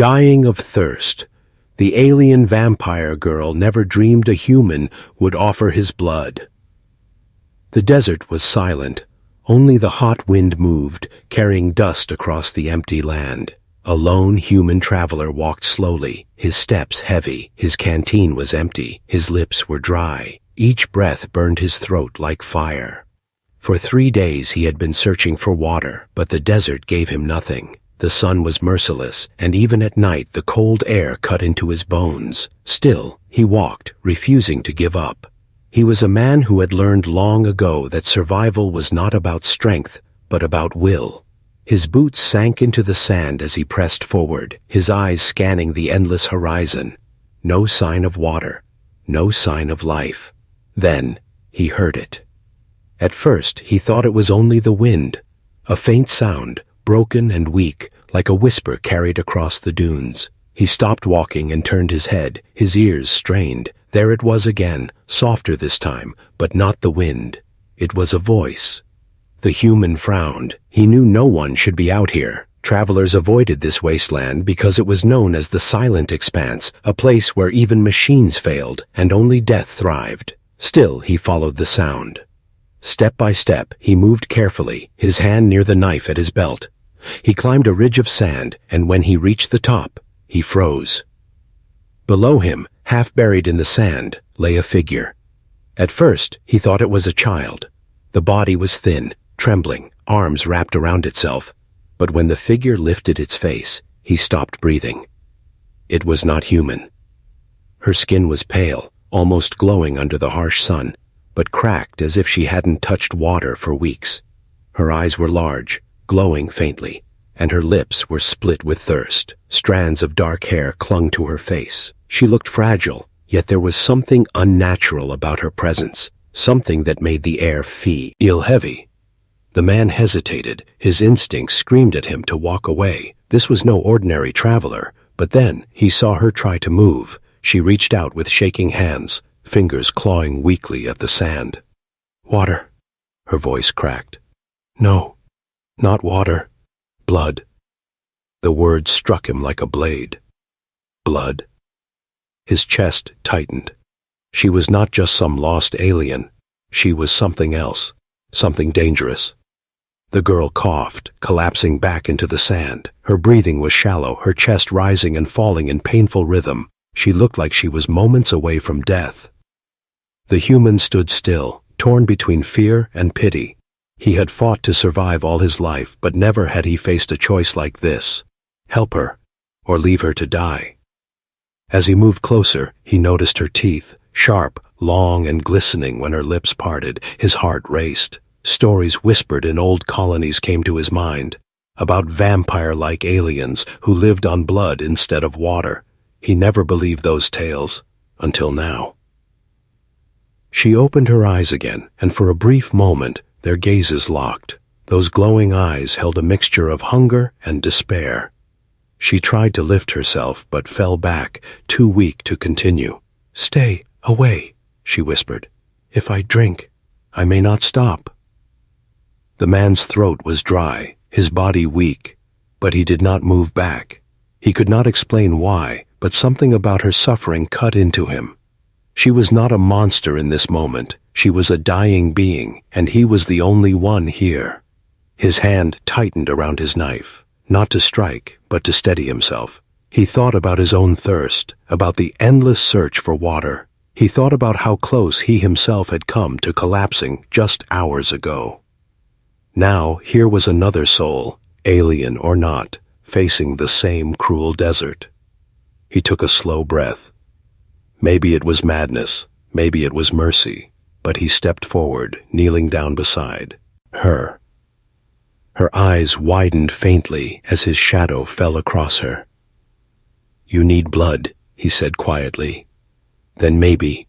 Dying of thirst, the alien vampire girl never dreamed a human would offer his blood. The desert was silent. Only the hot wind moved, carrying dust across the empty land. A lone human traveler walked slowly, his steps heavy. His canteen was empty, his lips were dry. Each breath burned his throat like fire. For 3 days he had been searching for water, but the desert gave him nothing. The sun was merciless, and even at night the cold air cut into his bones. Still, he walked, refusing to give up. He was a man who had learned long ago that survival was not about strength, but about will. His boots sank into the sand as he pressed forward, his eyes scanning the endless horizon. No sign of water, no sign of life. Then, he heard it. At first, he thought it was only the wind, a faint sound, broken and weak, like a whisper carried across the dunes. He stopped walking and turned his head, his ears strained. There it was again, softer this time, but not the wind. It was a voice. The human frowned. He knew no one should be out here. Travelers avoided this wasteland because it was known as the Silent Expanse, a place where even machines failed and only death thrived. Still, he followed the sound. Step by step, he moved carefully, his hand near the knife at his belt. He climbed a ridge of sand, and when he reached the top, he froze. Below him, half buried in the sand, lay a figure. At first, he thought it was a child. The body was thin, trembling, arms wrapped around itself. But when the figure lifted its face, he stopped breathing. It was not human. Her skin was pale, almost glowing under the harsh sun, but cracked as if she hadn't touched water for weeks. Her eyes were large, glowing faintly, and her lips were split with thirst. Strands of dark hair clung to her face. She looked fragile, yet there was something unnatural about her presence, something that made the air feel heavy. The man hesitated. His instincts screamed at him to walk away. This was no ordinary traveler, but then he saw her try to move. She reached out with shaking hands, fingers clawing weakly at the sand. "Water," her voice cracked. "No, not water. Blood." The word struck him like a blade. Blood. His chest tightened. She was not just some lost alien. She was something else, something dangerous. The girl coughed, collapsing back into the sand. Her breathing was shallow, her chest rising and falling in painful rhythm. She looked like she was moments away from death. The human stood still, torn between fear and pity. He had fought to survive all his life, but never had he faced a choice like this. Help her, or leave her to die. As he moved closer, he noticed her teeth, sharp, long and glistening when her lips parted. His heart raced. Stories whispered in old colonies came to his mind, about vampire-like aliens who lived on blood instead of water. He never believed those tales, until now. She opened her eyes again, and for a brief moment, their gazes locked. Those glowing eyes held a mixture of hunger and despair. She tried to lift herself, but fell back, too weak to continue. "Stay away," she whispered. "If I drink, I may not stop." The man's throat was dry, his body weak, but he did not move back. He could not explain why, but something about her suffering cut into him. She was not a monster in this moment. She was a dying being, and he was the only one here. His hand tightened around his knife, not to strike, but to steady himself. He thought about his own thirst, about the endless search for water. He thought about how close he himself had come to collapsing just hours ago. Now here was another soul, alien or not, facing the same cruel desert. He took a slow breath. Maybe it was madness, maybe it was mercy, but he stepped forward, kneeling down beside her. Her eyes widened faintly as his shadow fell across her. "You need blood," he said quietly. "Then maybe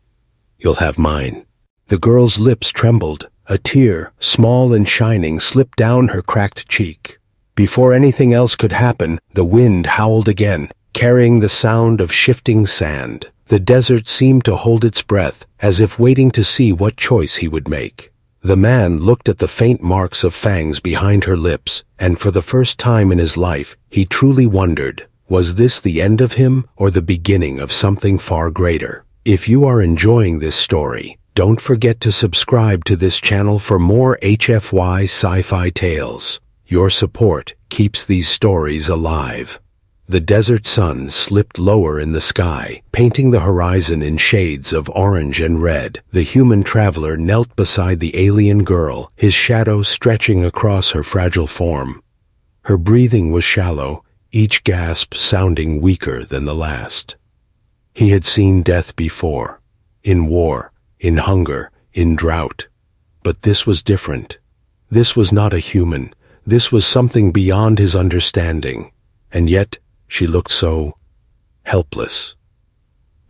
you'll have mine." The girl's lips trembled. A tear, small and shining, slipped down her cracked cheek. Before anything else could happen, the wind howled again, carrying the sound of shifting sand. The desert seemed to hold its breath, as if waiting to see what choice he would make. The man looked at the faint marks of fangs behind her lips, and for the first time in his life, he truly wondered, Was this the end of him or the beginning of something far greater? If you are enjoying this story, don't forget to subscribe to this channel for more HFY sci-fi tales. Your support keeps these stories alive. The desert sun slipped lower in the sky, painting the horizon in shades of orange and red. The human traveler knelt beside the alien girl, his shadow stretching across her fragile form. Her breathing was shallow, each gasp sounding weaker than the last. He had seen death before, in war, in hunger, in drought. But this was different. This was not a human. This was something beyond his understanding. And yet, she looked so helpless.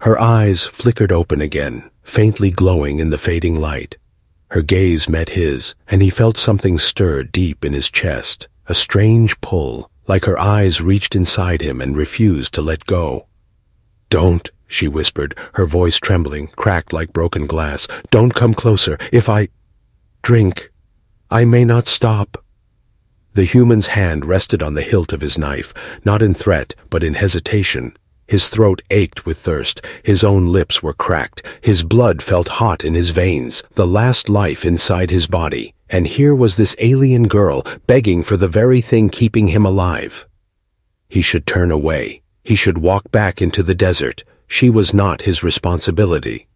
Her eyes flickered open again, faintly glowing in the fading light. Her gaze met his, and he felt something stir deep in his chest, a strange pull, like her eyes reached inside him and refused to let go. "Don't," she whispered, her voice trembling, cracked like broken glass. "Don't come closer. If I drink, I may not stop." The human's hand rested on the hilt of his knife, not in threat, but in hesitation. His throat ached with thirst, his own lips were cracked, his blood felt hot in his veins, the last life inside his body. And here was this alien girl, begging for the very thing keeping him alive. He should turn away. He should walk back into the desert. She was not his responsibility.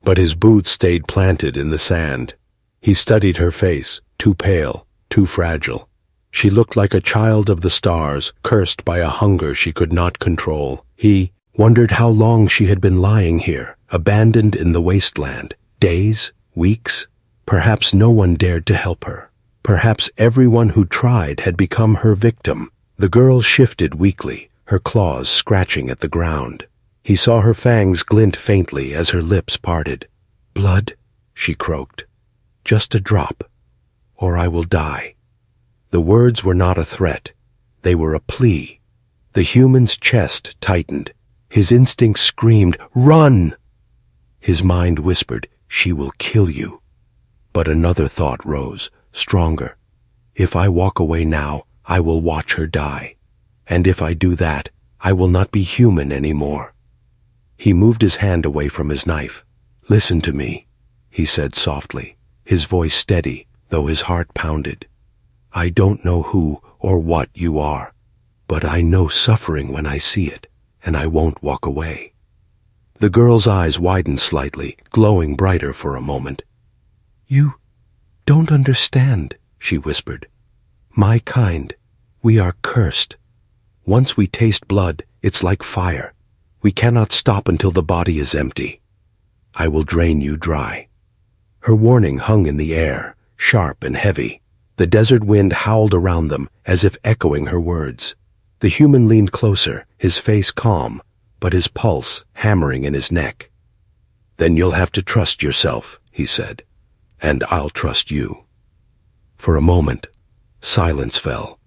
But his boots stayed planted in the sand. He studied her face, too pale, too fragile. She looked like a child of the stars, cursed by a hunger she could not control. He wondered how long she had been lying here, abandoned in the wasteland. Days? Weeks? Perhaps no one dared to help her. Perhaps everyone who tried had become her victim. The girl shifted weakly, her claws scratching at the ground. He saw her fangs glint faintly as her lips parted. "Blood," she croaked. "Just a drop, or I will die." The words were not a threat. They were a plea. The human's chest tightened. His instinct screamed, "Run!" His mind whispered, "She will kill you." But another thought rose, stronger. "If I walk away now, I will watch her die. And if I do that, I will not be human anymore." He moved his hand away from his knife. "Listen to me," he said softly, his voice steady, though his heart pounded. "I don't know who or what you are, but I know suffering when I see it, and I won't walk away." The girl's eyes widened slightly, glowing brighter for a moment. "You don't understand," she whispered. "My kind, we are cursed. Once we taste blood, it's like fire. We cannot stop until the body is empty. I will drain you dry." Her warning hung in the air, sharp and heavy. The desert wind howled around them, as if echoing her words. The human leaned closer, his face calm, but his pulse hammering in his neck. "Then you'll have to trust yourself," he said, "and I'll trust you." For a moment, silence fell.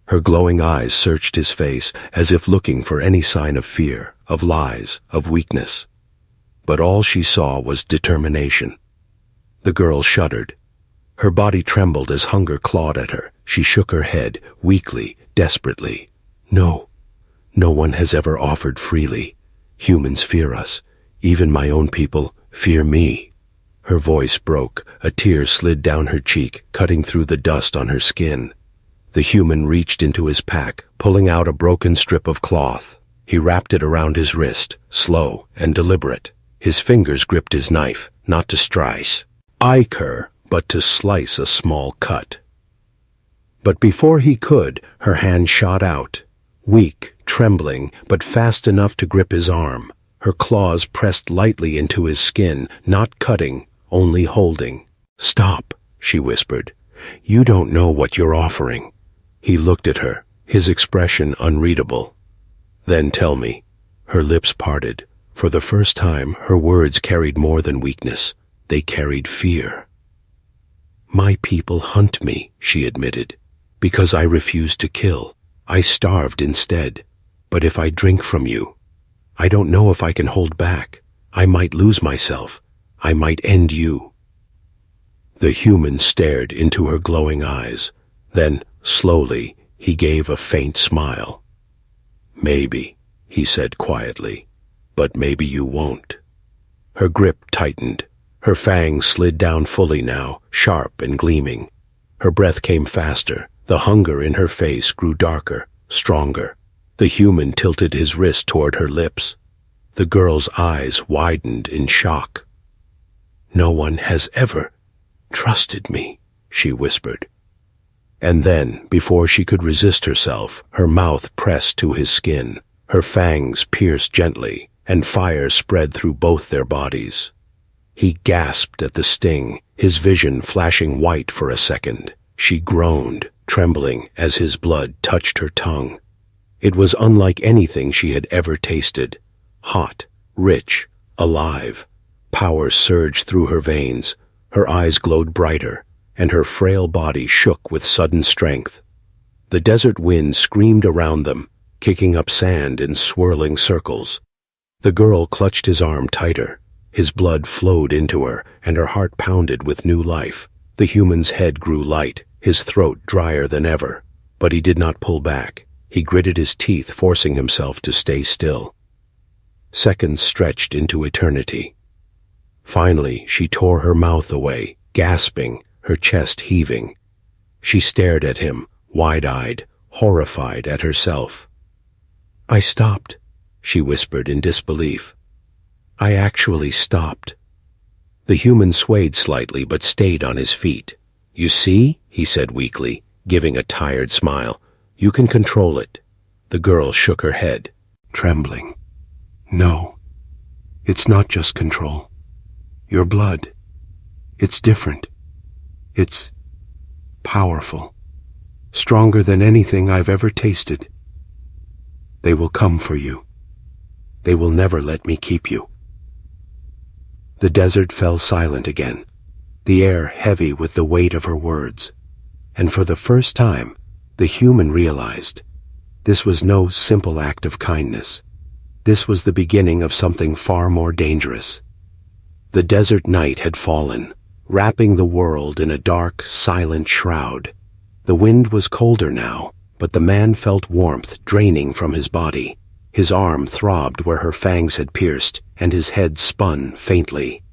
Her glowing eyes searched his face as if looking for any sign of fear, of lies, of weakness. But all she saw was determination. The girl shuddered. Her body trembled as hunger clawed at her. She shook her head, weakly, desperately. "No, no one has ever offered freely. Humans fear us. Even my own people fear me." Her voice broke. A tear slid down her cheek, cutting through the dust on her skin. The human reached into his pack, pulling out a broken strip of cloth. He wrapped it around his wrist, slow and deliberate. His fingers gripped his knife, not to strike her, but to slice a small cut. But before he could, her hand shot out. Weak, trembling, but fast enough to grip his arm. Her claws pressed lightly into his skin, not cutting, only holding. "Stop," she whispered. "You don't know what you're offering." He looked at her, his expression unreadable. "Then tell me." Her lips parted. For the first time, her words carried more than weakness. They carried fear. "My people hunt me," she admitted. "Because I refused to kill. I starved instead. But if I drink from you, I don't know if I can hold back. I might lose myself. I might end you." The human stared into her glowing eyes. Then, slowly, he gave a faint smile. Maybe, he said quietly, but maybe you won't. Her grip tightened. Her fangs slid down fully now, sharp and gleaming. Her breath came faster. The hunger in her face grew darker, stronger. The human tilted his wrist toward her lips. The girl's eyes widened in shock. "No one has ever trusted me," she whispered. And then, before she could resist herself, her mouth pressed to his skin. Her fangs pierced gently, and fire spread through both their bodies. He gasped at the sting, his vision flashing white for a second. She groaned, trembling as his blood touched her tongue. It was unlike anything she had ever tasted. Hot, rich, alive. Power surged through her veins. Her eyes glowed brighter, and her frail body shook with sudden strength. The desert wind screamed around them, kicking up sand in swirling circles. The girl clutched his arm tighter. His blood flowed into her, and her heart pounded with new life. The human's head grew light, his throat drier than ever. But he did not pull back. He gritted his teeth, forcing himself to stay still. Seconds stretched into eternity. Finally, she tore her mouth away, gasping, her chest heaving. She stared at him, wide-eyed, horrified at herself. "I stopped," she whispered in disbelief. "I actually stopped." The human swayed slightly but stayed on his feet. "You see," he said weakly, giving a tired smile. "You can control it." The girl shook her head, trembling. "No, it's not just control. Your blood, it's different. It's powerful, stronger than anything I've ever tasted. They will come for you. They will never let me keep you." The desert fell silent again, the air heavy with the weight of her words. And for the first time, the human realized this was no simple act of kindness. This was the beginning of something far more dangerous. The desert night had fallen, wrapping the world in a dark, silent shroud. The wind was colder now, but the man felt warmth draining from his body. His arm throbbed where her fangs had pierced, and his head spun faintly.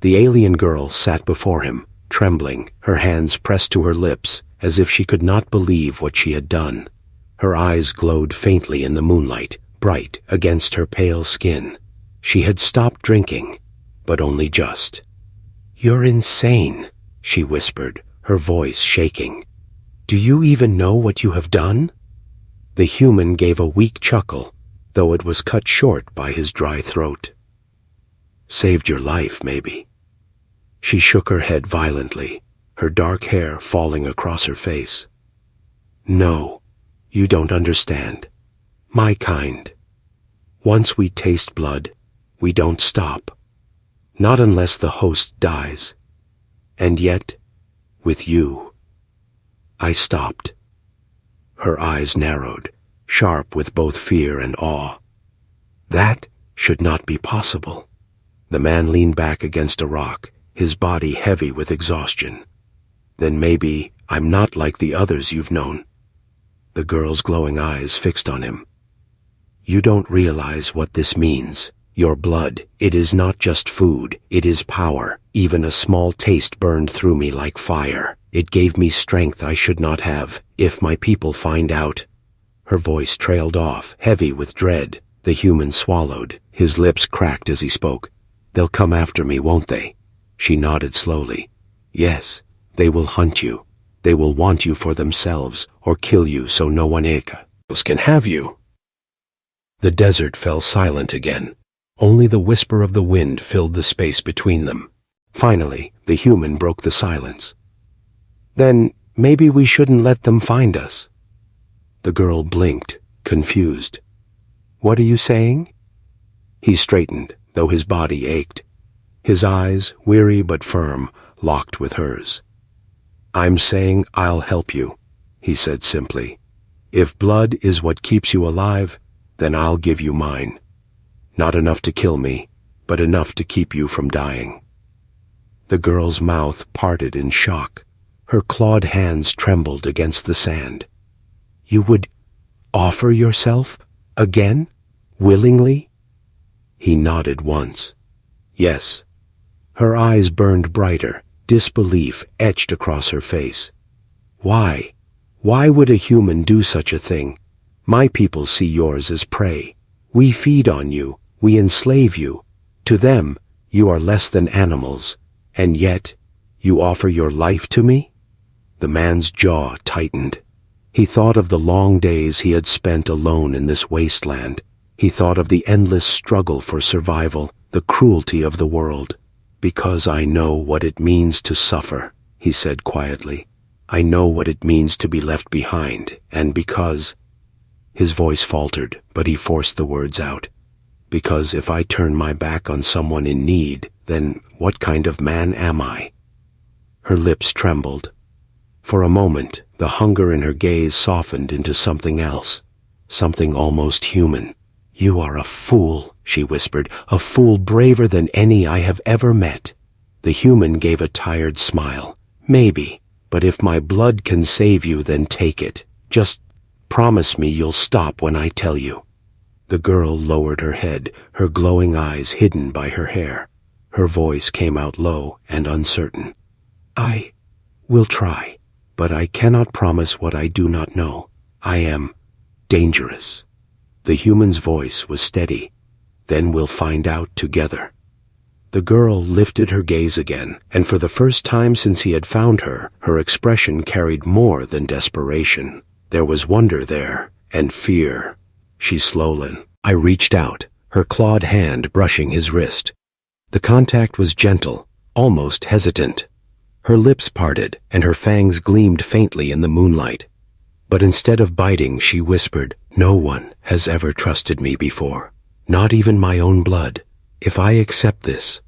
The alien girl sat before him, trembling, her hands pressed to her lips, as if she could not believe what she had done. Her eyes glowed faintly in the moonlight, bright against her pale skin. She had stopped drinking, but only just. "You're insane," she whispered, her voice shaking. "Do you even know what you have done?" The human gave a weak chuckle, though it was cut short by his dry throat. "Saved your life, maybe." She shook her head violently, her dark hair falling across her face. "No, you don't understand. My kind. Once we taste blood, we don't stop. Not unless the host dies. And yet, with you, I stopped." Her eyes narrowed, sharp with both fear and awe. "That should not be possible." The man leaned back against a rock, his body heavy with exhaustion. "Then maybe I'm not like the others you've known." The girl's glowing eyes fixed on him. "You don't realize what this means. Your blood, it is not just food, it is power. Even a small taste burned through me like fire. It gave me strength I should not have. If my people find out—" Her voice trailed off, heavy with dread. The human swallowed, his lips cracked as he spoke. "They'll come after me, won't they?" She nodded slowly. "Yes, they will hunt you. They will want you for themselves, or kill you so no one else can have you." The desert fell silent again. Only the whisper of the wind filled the space between them. Finally, the human broke the silence. "Then maybe we shouldn't let them find us." The girl blinked, confused. "What are you saying?" He straightened, though his body ached. His eyes, weary but firm, locked with hers. "I'm saying I'll help you," he said simply. "If blood is what keeps you alive, then I'll give you mine. Not enough to kill me, but enough to keep you from dying." The girl's mouth parted in shock. Her clawed hands trembled against the sand. "You would offer yourself?" Again? Willingly? He nodded once. Yes. Her eyes burned brighter, disbelief etched across her face. Why? Why would a human do such a thing? My people see yours as prey. We feed on you, we enslave you. To them, you are less than animals, and yet, you offer your life to me? The man's jaw tightened. He thought of the long days he had spent alone in this wasteland. He thought of the endless struggle for survival, the cruelty of the world. Because I know what it means to suffer, he said quietly. I know what it means to be left behind, and because... His voice faltered, but he forced the words out. Because if I turn my back on someone in need, then what kind of man am I? Her lips trembled. For a moment, the hunger in her gaze softened into something else, something almost human. You are a fool, she whispered, a fool braver than any I have ever met. The human gave a tired smile. Maybe, but if my blood can save you, then take it. Just promise me you'll stop when I tell you. The girl lowered her head, her glowing eyes hidden by her hair. Her voice came out low and uncertain. I will try, but I cannot promise what I do not know. I am dangerous. The human's voice was steady. Then we'll find out together. The girl lifted her gaze again, and for the first time since he had found her, her expression carried more than desperation. There was wonder there, and fear. She slowly. I reached out, her clawed hand brushing his wrist. The contact was gentle, almost hesitant. Her lips parted, and her fangs gleamed faintly in the moonlight. But instead of biting, she whispered, No one has ever trusted me before, not even my own blood. If I accept this,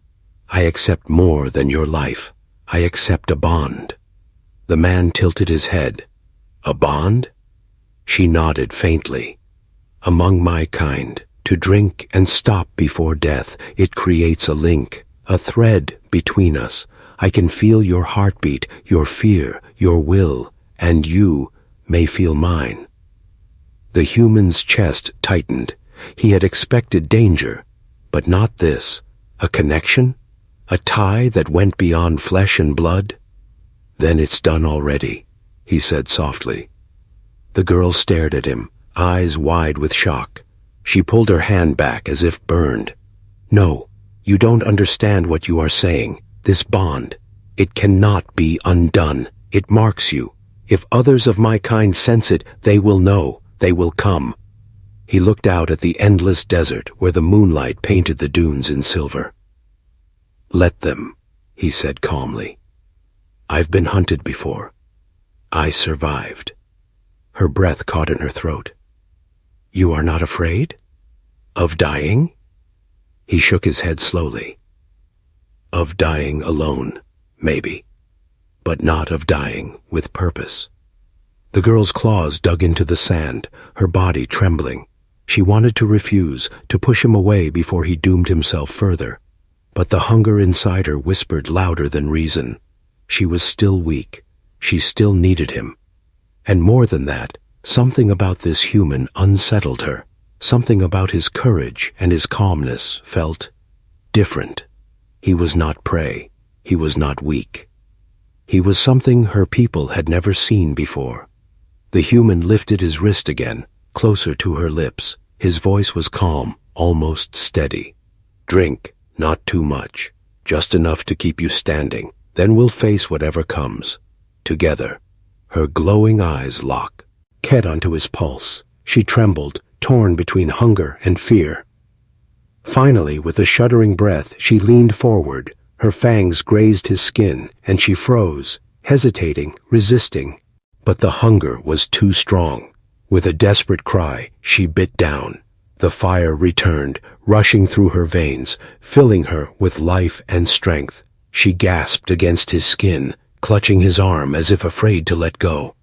I accept more than your life. I accept a bond. The man tilted his head. A bond? She nodded faintly. Among my kind, to drink and stop before death, it creates a link, a thread between us. I can feel your heartbeat, your fear, your will, and you may feel mine. The human's chest tightened. He had expected danger, but not this. A connection? A tie that went beyond flesh and blood? Then it's done already, he said softly. The girl stared at him, eyes wide with shock. She pulled her hand back as if burned. No, you don't understand what you are saying. This bond, it cannot be undone. It marks you. If others of my kind sense it, they will know. They will come. He looked out at the endless desert where the moonlight painted the dunes in silver. Let them, he said calmly. I've been hunted before. I survived. Her breath caught in her throat. You are not afraid? Of dying? He shook his head slowly. Of dying alone, maybe, but not of dying with purpose. The girl's claws dug into the sand, her body trembling. She wanted to refuse, to push him away before he doomed himself further. But the hunger inside her whispered louder than reason. She was still weak. She still needed him. And more than that, something about this human unsettled her. Something about his courage and his calmness felt different. He was not prey. He was not weak. He was something her people had never seen before. The human lifted his wrist again, closer to her lips. His voice was calm, almost steady. Drink, not too much, just enough to keep you standing. Then we'll face whatever comes. Together. Her glowing eyes locked. Ket onto his pulse. She trembled, torn between hunger and fear. Finally, with a shuddering breath, she leaned forward. Her fangs grazed his skin, and she froze, hesitating, resisting. But the hunger was too strong. With a desperate cry, she bit down. The fire returned, rushing through her veins, filling her with life and strength. She gasped against his skin, clutching his arm as if afraid to let go.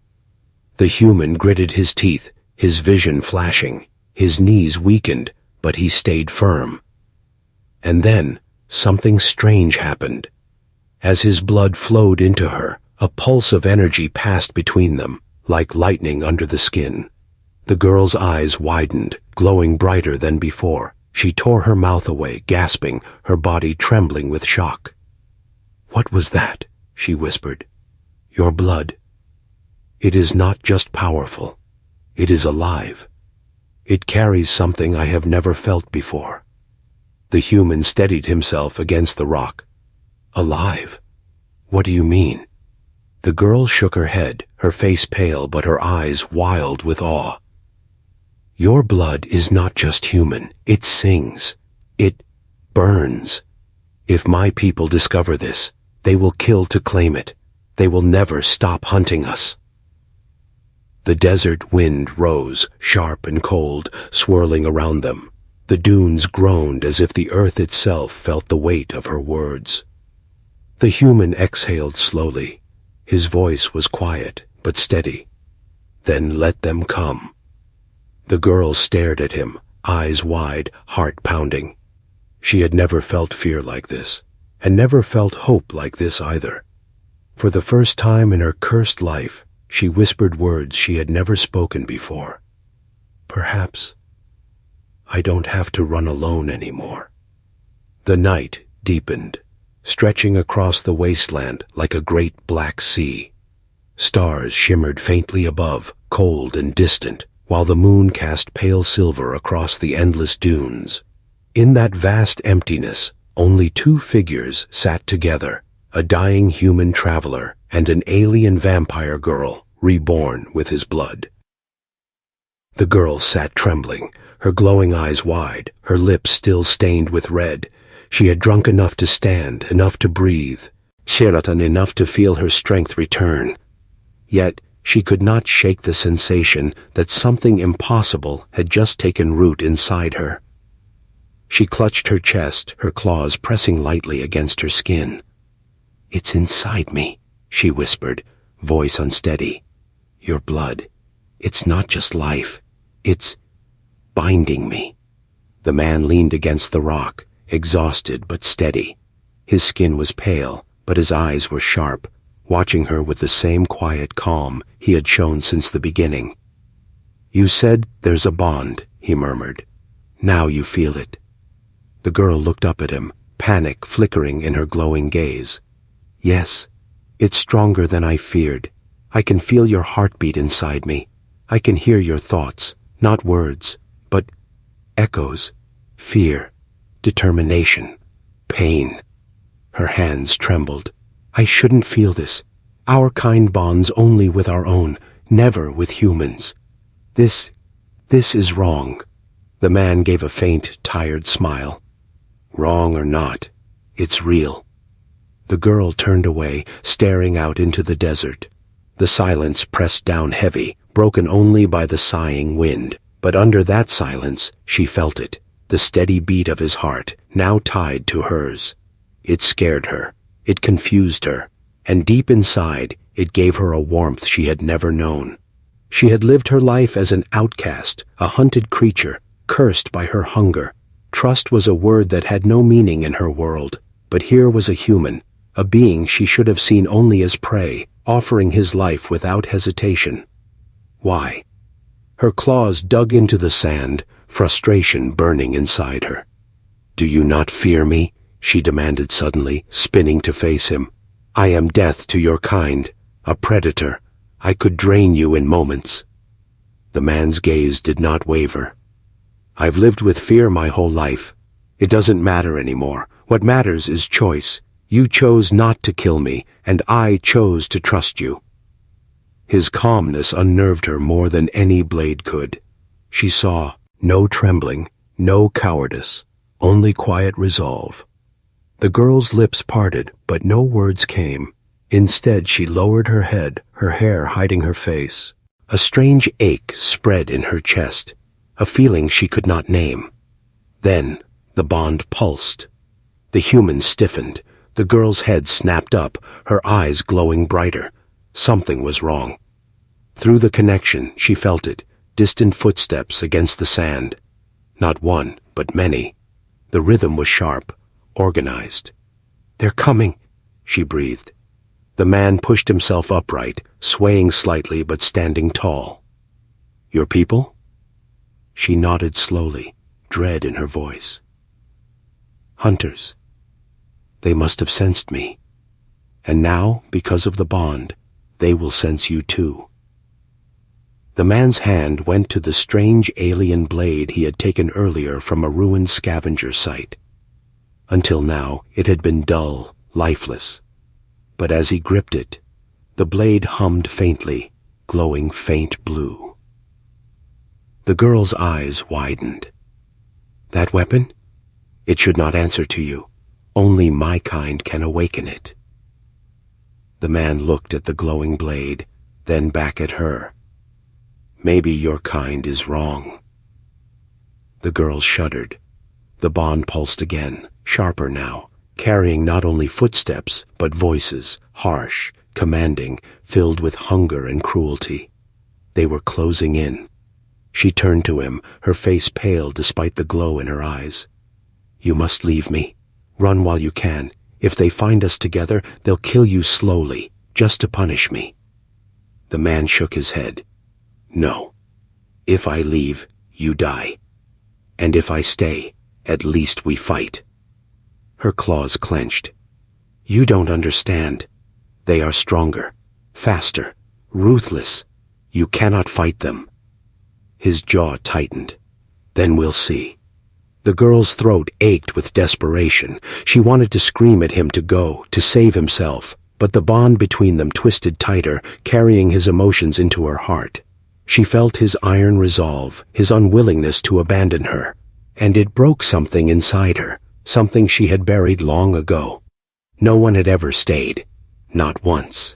The human gritted his teeth, his vision flashing. His knees weakened, but he stayed firm. And then, something strange happened. As his blood flowed into her, a pulse of energy passed between them, like lightning under the skin. The girl's eyes widened, glowing brighter than before. She tore her mouth away, gasping, her body trembling with shock. "What was that?" she whispered. "Your blood. It is not just powerful. It is alive. It carries something I have never felt before." The human steadied himself against the rock. "Alive? What do you mean?" The girl shook her head, her face pale but her eyes wild with awe. "Your blood is not just human. It sings. It burns. If my people discover this, they will kill to claim it. They will never stop hunting us." The desert wind rose, sharp and cold, swirling around them. The dunes groaned as if the earth itself felt the weight of her words. The human exhaled slowly. His voice was quiet, but steady. "Then let them come." The girl stared at him, eyes wide, heart pounding. She had never felt fear like this, and never felt hope like this either. For the first time in her cursed life, she whispered words she had never spoken before. "Perhaps I don't have to run alone anymore." The night deepened, stretching across the wasteland like a great black sea. Stars shimmered faintly above, cold and distant, while the moon cast pale silver across the endless dunes. In that vast emptiness, only two figures sat together, a dying human traveler and an alien vampire girl, reborn with his blood. The girl sat trembling, her glowing eyes wide, her lips still stained with red. She had drunk enough to stand, enough to breathe, Shiratan enough to feel her strength return. Yet she could not shake the sensation that something impossible had just taken root inside her. She clutched her chest, her claws pressing lightly against her skin. "It's inside me," she whispered, voice unsteady. "Your blood. It's not just life. It's binding me." The man leaned against the rock, exhausted but steady. His skin was pale, but his eyes were sharp, watching her with the same quiet calm he had shown since the beginning. "You said there's a bond," he murmured. "Now you feel it." The girl looked up at him, panic flickering in her glowing gaze. "Yes, it's stronger than I feared. I can feel your heartbeat inside me. I can hear your thoughts, not words, but echoes, fear, determination, pain." Her hands trembled. "I shouldn't feel this. Our kind bonds only with our own, never with humans. This is wrong." The man gave a faint, tired smile. "Wrong or not, it's real." The girl turned away, staring out into the desert. The silence pressed down heavy, broken only by the sighing wind. But under that silence, she felt it, the steady beat of his heart, now tied to hers. It scared her, it confused her, and deep inside, it gave her a warmth she had never known. She had lived her life as an outcast, a hunted creature, cursed by her hunger. Trust was a word that had no meaning in her world, but here was a human, a being she should have seen only as prey, offering his life without hesitation. Why? Her claws dug into the sand, frustration burning inside her. "Do you not fear me?" she demanded suddenly, spinning to face him. "I am death to your kind, a predator. I could drain you in moments." The man's gaze did not waver. "I've lived with fear my whole life. It doesn't matter anymore. What matters is choice. You chose not to kill me, and I chose to trust you." His calmness unnerved her more than any blade could. She saw no trembling, no cowardice, only quiet resolve. The girl's lips parted, but no words came. Instead, she lowered her head, her hair hiding her face. A strange ache spread in her chest, a feeling she could not name. Then the bond pulsed. The human stiffened. The girl's head snapped up, her eyes glowing brighter. Something was wrong. Through the connection, she felt it, distant footsteps against the sand. Not one, but many. The rhythm was sharp, organized. "They're coming," she breathed. The man pushed himself upright, swaying slightly but standing tall. "Your people?" She nodded slowly, dread in her voice. Hunters. They must have sensed me. And now, because of the bond, they will sense you too. The man's hand went to the strange alien blade he had taken earlier from a ruined scavenger site. Until now, it had been dull, lifeless. But as he gripped it, the blade hummed faintly, glowing faint blue. The girl's eyes widened. That weapon? It should not answer to you. Only my kind can awaken it. The man looked at the glowing blade, then back at her. Maybe your kind is wrong. The girl shuddered. The bond pulsed again, sharper now, carrying not only footsteps, but voices, harsh, commanding, filled with hunger and cruelty. They were closing in. She turned to him, her face pale despite the glow in her eyes. You must leave me. Run while you can. If they find us together, they'll kill you slowly, just to punish me. The man shook his head. No. If I leave, you die. And if I stay, at least we fight. Her claws clenched. You don't understand. They are stronger, faster, ruthless. You cannot fight them. His jaw tightened. Then we'll see. The girl's throat ached with desperation. She wanted to scream at him to go, to save himself, but the bond between them twisted tighter, carrying his emotions into her heart. She felt his iron resolve, his unwillingness to abandon her, and it broke something inside her, something she had buried long ago. No one had ever stayed, not once.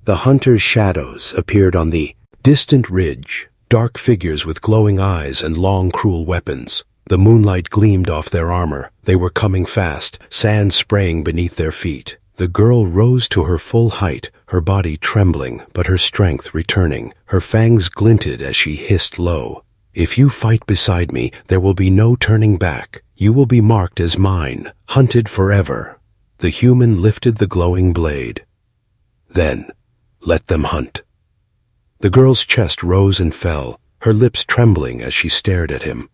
The hunters' shadows appeared on the distant ridge, dark figures with glowing eyes and long, cruel weapons. The moonlight gleamed off their armor. They were coming fast, sand spraying beneath their feet. The girl rose to her full height, her body trembling, but her strength returning. Her fangs glinted as she hissed low. If you fight beside me, there will be no turning back. You will be marked as mine, hunted forever. The human lifted the glowing blade. Then, let them hunt. The girl's chest rose and fell, her lips trembling as she stared at him.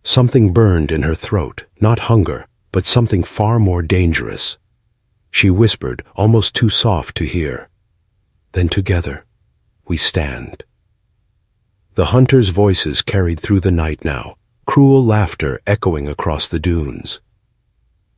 Something burned in her throat, not hunger, but something far more dangerous. She whispered, almost too soft to hear. Then together, we stand. The hunters' voices carried through the night now, cruel laughter echoing across the dunes.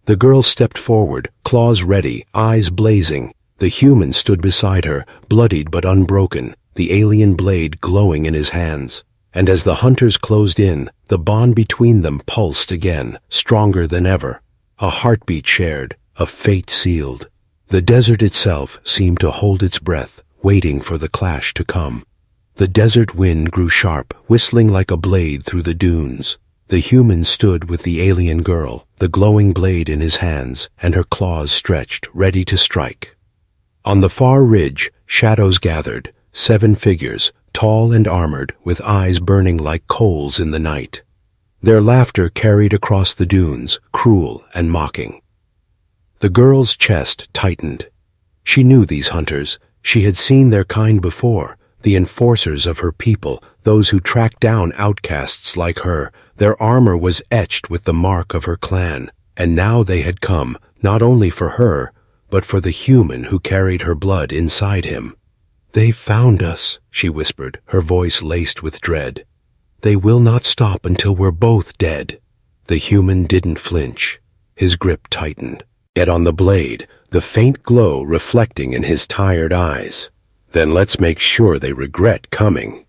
The girl stepped forward, claws ready, eyes blazing. The human stood beside her, bloodied but unbroken, the alien blade glowing in his hands. And as the hunters closed in, the bond between them pulsed again, stronger than ever. A heartbeat shared, a fate sealed. The desert itself seemed to hold its breath, waiting for the clash to come. The desert wind grew sharp, whistling like a blade through the dunes. The human stood with the alien girl, the glowing blade in his hands, and her claws stretched, ready to strike. On the far ridge, shadows gathered, 7 figures, tall and armored, with eyes burning like coals in the night. Their laughter carried across the dunes, cruel and mocking. The girl's chest tightened. She knew these hunters. She had seen their kind before, the enforcers of her people, those who tracked down outcasts like her. Their armor was etched with the mark of her clan, and now they had come, not only for her, but for the human who carried her blood inside him. They found us, she whispered, her voice laced with dread. They will not stop until we're both dead. The human didn't flinch. His grip tightened. Yet on the blade, the faint glow reflecting in his tired eyes. Then let's make sure they regret coming.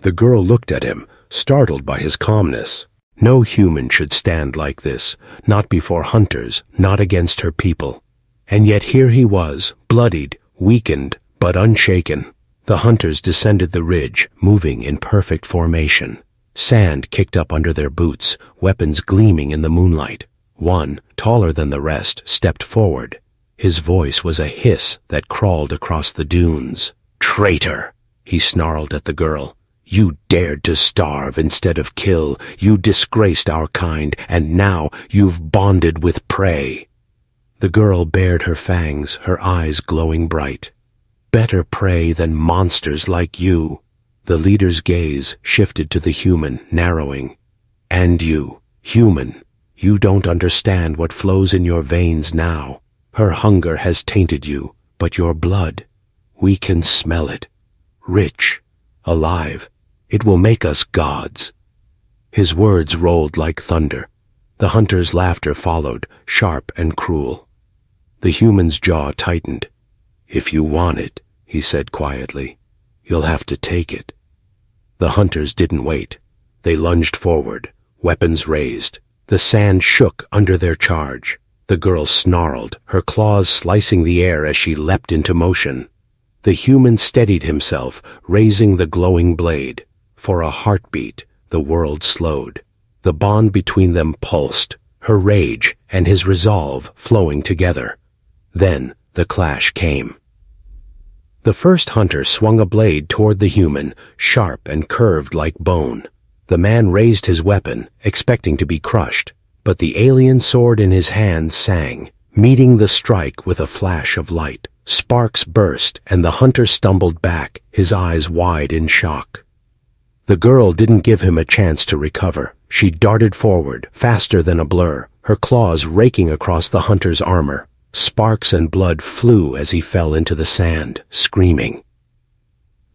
The girl looked at him, startled by his calmness. No human should stand like this, not before hunters, not against her people. And yet here he was, bloodied, weakened, but unshaken. The hunters descended the ridge, moving in perfect formation. Sand kicked up under their boots, weapons gleaming in the moonlight. One, taller than the rest, stepped forward. His voice was a hiss that crawled across the dunes. Traitor! He snarled at the girl. You dared to starve instead of kill. You disgraced our kind, and now you've bonded with prey. The girl bared her fangs, her eyes glowing bright. Better prey than monsters like you. The leader's gaze shifted to the human, narrowing. And you, human, you don't understand what flows in your veins now. Her hunger has tainted you, but your blood, we can smell it. Rich, alive, it will make us gods. His words rolled like thunder. The hunter's laughter followed, sharp and cruel. The human's jaw tightened. If you want it, he said quietly, you'll have to take it. The hunters didn't wait. They lunged forward, weapons raised. The sand shook under their charge. The girl snarled, her claws slicing the air as she leapt into motion. The human steadied himself, raising the glowing blade. For a heartbeat, the world slowed. The bond between them pulsed, her rage and his resolve flowing together. Then the clash came. The first hunter swung a blade toward the human, sharp and curved like bone. The man raised his weapon, expecting to be crushed, but the alien sword in his hand sang, meeting the strike with a flash of light. Sparks burst, and the hunter stumbled back, his eyes wide in shock. The girl didn't give him a chance to recover. She darted forward, faster than a blur, her claws raking across the hunter's armor. Sparks and blood flew as he fell into the sand, screaming.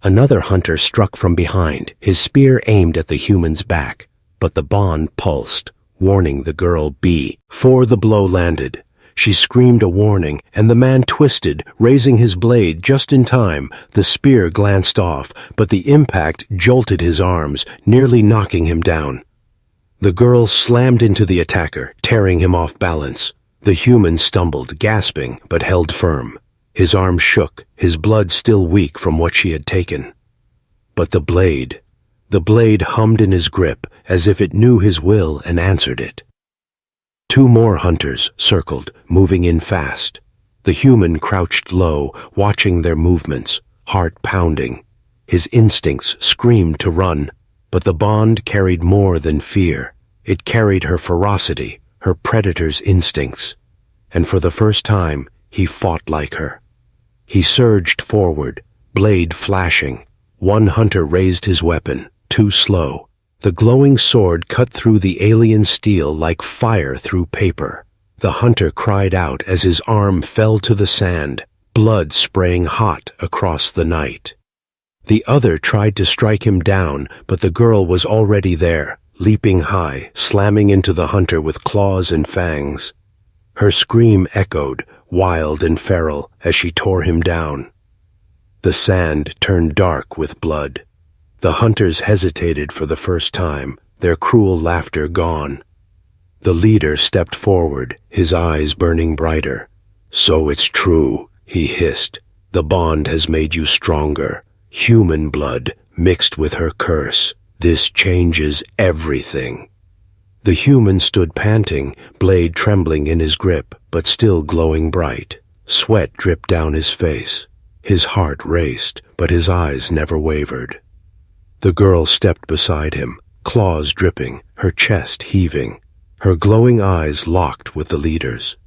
Another hunter struck from behind, his spear aimed at the human's back, but the bond pulsed, warning the girl before the blow landed. She screamed a warning, and the man twisted, raising his blade just in time. The spear glanced off, but the impact jolted his arms, nearly knocking him down. The girl slammed into the attacker, tearing him off balance. The human stumbled, gasping, but held firm. His arm shook, his blood still weak from what she had taken. But the blade hummed in his grip, as if it knew his will and answered it. Two more hunters circled, moving in fast. The human crouched low, watching their movements, heart pounding. His instincts screamed to run, but the bond carried more than fear. It carried her ferocity, her predator's instincts. And for the first time, he fought like her. He surged forward, blade flashing. One hunter raised his weapon, too slow. The glowing sword cut through the alien steel like fire through paper. The hunter cried out as his arm fell to the sand, blood spraying hot across the night. The other tried to strike him down, but the girl was already there, leaping high, slamming into the hunter with claws and fangs. Her scream echoed, wild and feral, as she tore him down. The sand turned dark with blood. The hunters hesitated for the first time, their cruel laughter gone. The leader stepped forward, his eyes burning brighter. "So it's true," he hissed. "The bond has made you stronger. Human blood mixed with her curse. This changes everything." The human stood panting, blade trembling in his grip, but still glowing bright. Sweat dripped down his face. His heart raced, but his eyes never wavered. The girl stepped beside him, claws dripping, her chest heaving. Her glowing eyes locked with the leader's.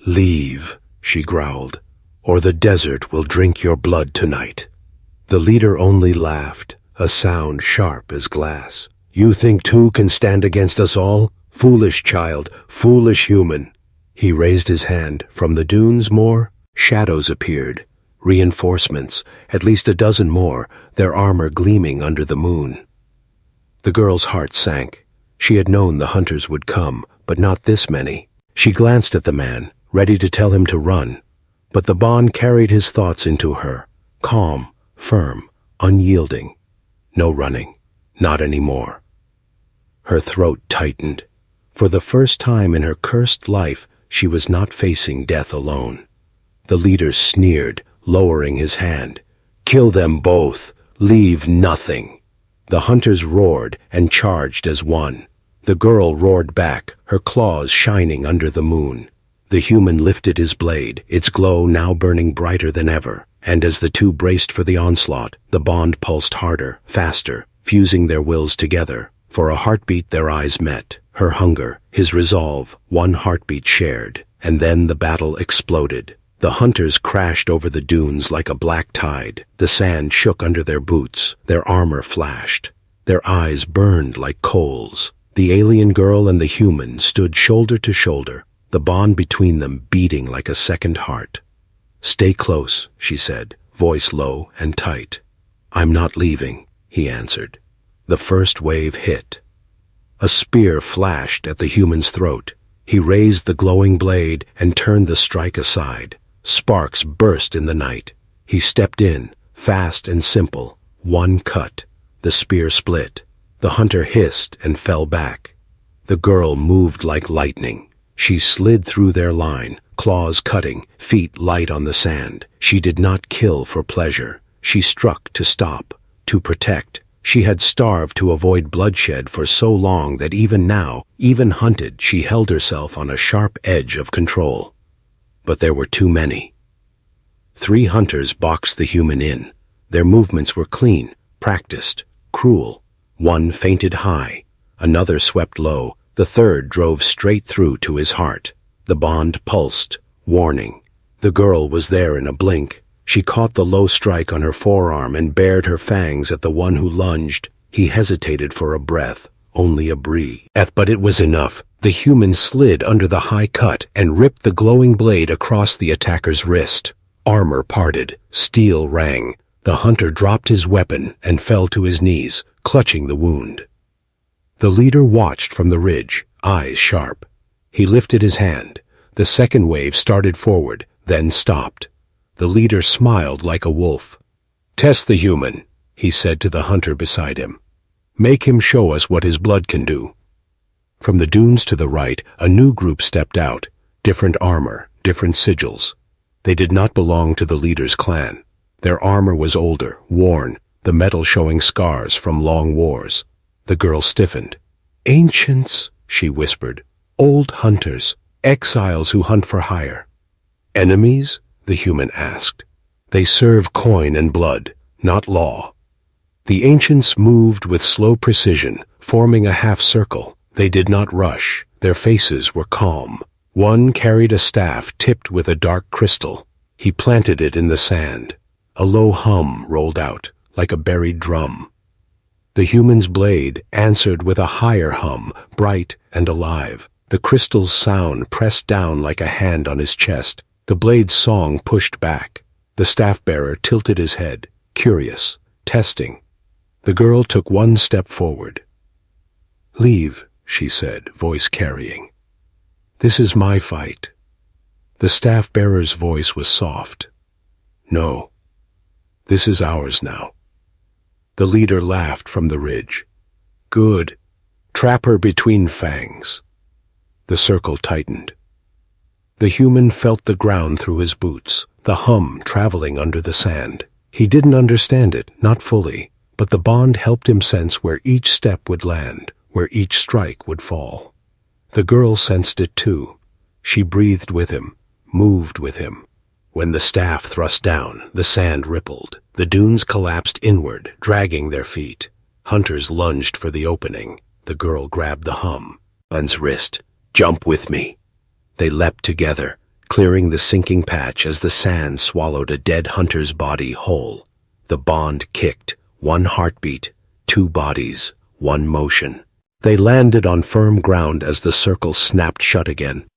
"Leave," she growled, "or the desert will drink your blood tonight." The leader only laughed, a sound sharp as glass. "You think two can stand against us all? Foolish child, foolish human." He raised his hand. From the dunes more shadows appeared. Reinforcements, at least a dozen more, their armor gleaming under the moon. The girl's heart sank. She had known the hunters would come, but not this many. She glanced at the man, ready to tell him to run. But the bond carried his thoughts into her, calm, firm, unyielding. No running, not anymore. Her throat tightened. For the first time in her cursed life, she was not facing death alone. The leader sneered, lowering his hand. "Kill them both. Leave nothing." The hunters roared and charged as one. The girl roared back, her claws shining under the moon. The human lifted his blade, its glow now burning brighter than ever, and as the two braced for the onslaught, the bond pulsed harder, faster, fusing their wills together. For a heartbeat their eyes met, her hunger, his resolve, one heartbeat shared, and then the battle exploded. The hunters crashed over the dunes like a black tide. The sand shook under their boots. Their armor flashed. Their eyes burned like coals. The alien girl and the human stood shoulder to shoulder, the bond between them beating like a second heart. "Stay close," she said, voice low and tight. "I'm not leaving," he answered. The first wave hit. A spear flashed at the human's throat. He raised the glowing blade and turned the strike aside. Sparks burst in the night. He stepped in, fast and simple. One cut. The spear split. The hunter hissed and fell back. The girl moved like lightning. She slid through their line, claws cutting, feet light on the sand. She did not kill for pleasure. She struck to stop, to protect. She had starved to avoid bloodshed for so long that even now, even hunted, she held herself on a sharp edge of control. But there were too many. 3 hunters boxed the human in. Their movements were clean, practiced, cruel. One fainted high, another swept low, the third drove straight through to his heart. The bond pulsed, warning. The girl was there in a blink. She caught the low strike on her forearm and bared her fangs at the one who lunged. He hesitated for a breath, only a breathe. But it was enough. The human slid under the high cut and ripped the glowing blade across the attacker's wrist. Armor parted, steel rang. The hunter dropped his weapon and fell to his knees, clutching the wound. The leader watched from the ridge, eyes sharp. He lifted his hand. The second wave started forward, then stopped. The leader smiled like a wolf. "Test the human," he said to the hunter beside him. "Make him show us what his blood can do." From the dunes to the right, a new group stepped out. Different armor, different sigils. They did not belong to the leader's clan. Their armor was older, worn, the metal showing scars from long wars. The girl stiffened. "Ancients," she whispered. "Old hunters, exiles who hunt for hire." "Enemies?" the human asked. "They serve coin and blood, not law." The ancients moved with slow precision, forming a half circle. They did not rush. Their faces were calm. One carried a staff tipped with a dark crystal. He planted it in the sand. A low hum rolled out, like a buried drum. The human's blade answered with a higher hum, bright and alive. The crystal's sound pressed down like a hand on his chest. The blade's song pushed back. The staff-bearer tilted his head, curious, testing. The girl took one step forward. "Leave," she said, voice carrying. "This is my fight." The staff-bearer's voice was soft. "No, this is ours now." The leader laughed from the ridge. "Good. Trap her between fangs." The circle tightened. The human felt the ground through his boots, the hum traveling under the sand. He didn't understand it, not fully, but the bond helped him sense where each step would land, where each strike would fall. The girl sensed it too. She breathed with him, moved with him. When the staff thrust down, the sand rippled. The dunes collapsed inward, dragging their feet. Hunters lunged for the opening. The girl grabbed the human's wrist. "Jump with me." They leapt together, clearing the sinking patch as the sand swallowed a dead hunter's body whole. The bond kicked, one heartbeat, 2 bodies, 1 motion. They landed on firm ground as the circle snapped shut again.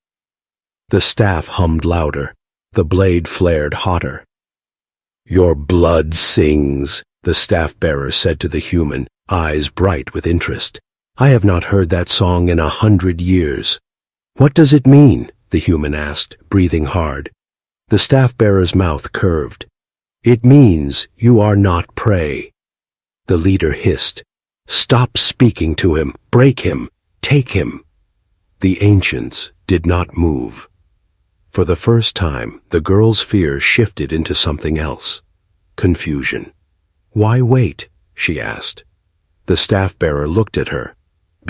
The staff hummed louder. The blade flared hotter. "Your blood sings," the staff-bearer said to the human, eyes bright with interest. "I have not heard that song in 100 years. "What does it mean?" the human asked, breathing hard. The staff-bearer's mouth curved. "It means you are not prey." The leader hissed. "Stop speaking to him. Break him. Take him." The ancients did not move. For the first time, the girl's fear shifted into something else. Confusion. "Why wait?" she asked. The staff-bearer looked at her.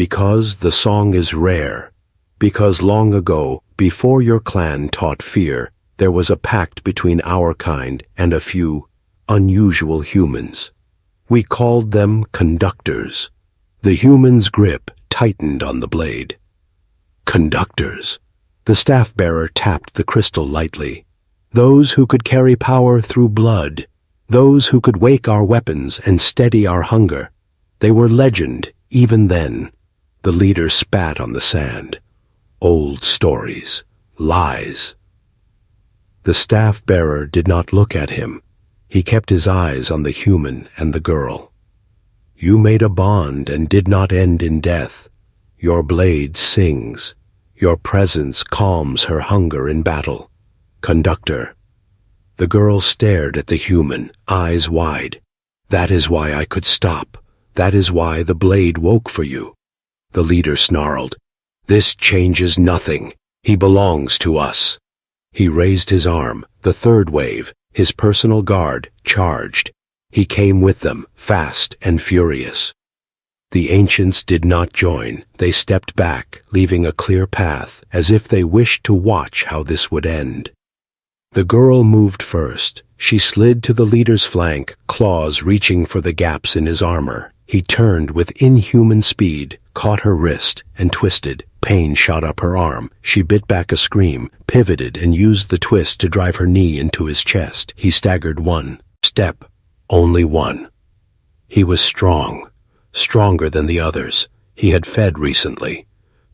"Because the song is rare. Because long ago, before your clan taught fear, there was a pact between our kind and a few unusual humans. We called them conductors." The human's grip tightened on the blade. "Conductors?" The staff-bearer tapped the crystal lightly. those who could carry power through blood, those who could wake our weapons and steady our hunger. They were legend even then. The leader spat on the sand. Old stories, lies. The staff-bearer did not look at him. He kept his eyes on the human and the girl. You made a bond and did not end in death. Your blade sings. Your presence calms her hunger in battle. Conductor. The girl stared at the human, eyes wide. That is why I could stop. That is why the blade woke for you. The leader snarled. This changes nothing. He belongs to us. He raised his arm. The third wave, his personal guard, charged. He came with them, fast and furious. The ancients did not join. They stepped back, leaving a clear path, as if they wished to watch how this would end. The girl moved first. She slid to the leader's flank, claws reaching for the gaps in his armor. He turned with inhuman speed, caught her wrist, and twisted. Pain shot up her arm. She bit back a scream, pivoted, and used the twist to drive her knee into his chest. He staggered one step, only one. He was strong, stronger than the others. He had fed recently.